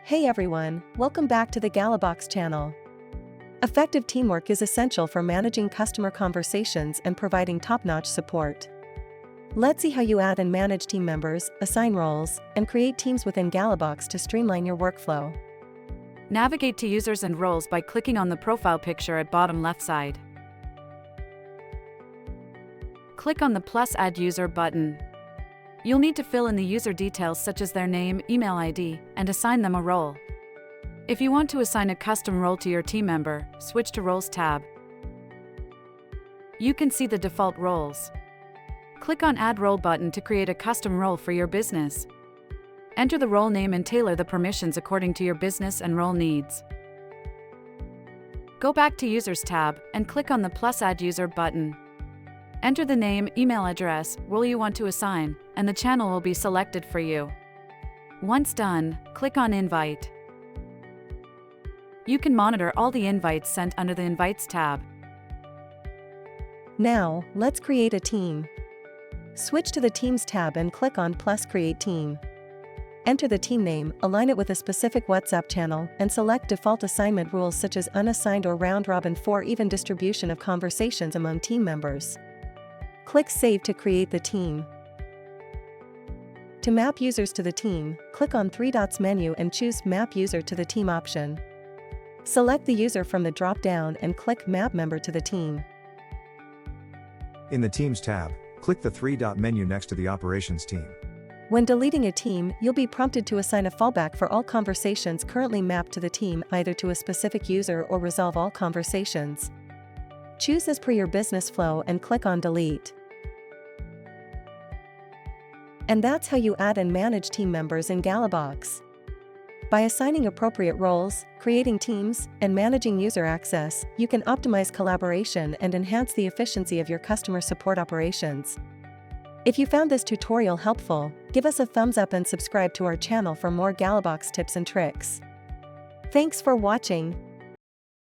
Hey everyone, welcome back to the Gallabox channel. Effective teamwork is essential for managing customer conversations and providing top-notch support. Let's see how you add and manage team members, assign roles, and create teams within Gallabox to streamline your workflow. Navigate to users and roles by clicking on the profile picture at bottom left side. Click on the plus Add User button. You'll need to fill in the user details such as their name, email ID, and assign them a role. If you want to assign a custom role to your team member, switch to Roles tab. You can see the default roles. Click on Add Role button to create a custom role for your business. Enter the role name and tailor the permissions according to your business and role needs. Go back to Users tab and click on the plus Add User button. Enter the name, email address, role you want to assign, and the channel will be selected for you. Once done, click on Invite. You can monitor all the invites sent under the Invites tab. Now, let's create a team. Switch to the Teams tab and click on plus Create Team. Enter the team name, align it with a specific WhatsApp channel, and select default assignment rules such as unassigned or round-robin for even distribution of conversations among team members. Click Save to create the team. To map users to the team, click on three dots menu and choose Map User to the Team option. Select the user from the drop-down and click Map Member to the team. In the Teams tab, click the three-dot menu next to the Operations team. When deleting a team, you'll be prompted to assign a fallback for all conversations currently mapped to the team, either to a specific user or resolve all conversations. Choose as per your business flow and click on Delete. And that's how you add and manage team members in Gallabox. By assigning appropriate roles, creating teams, and managing user access, you can optimize collaboration and enhance the efficiency of your customer support operations. If you found this tutorial helpful, give us a thumbs up and subscribe to our channel for more Gallabox tips and tricks. Thanks for watching.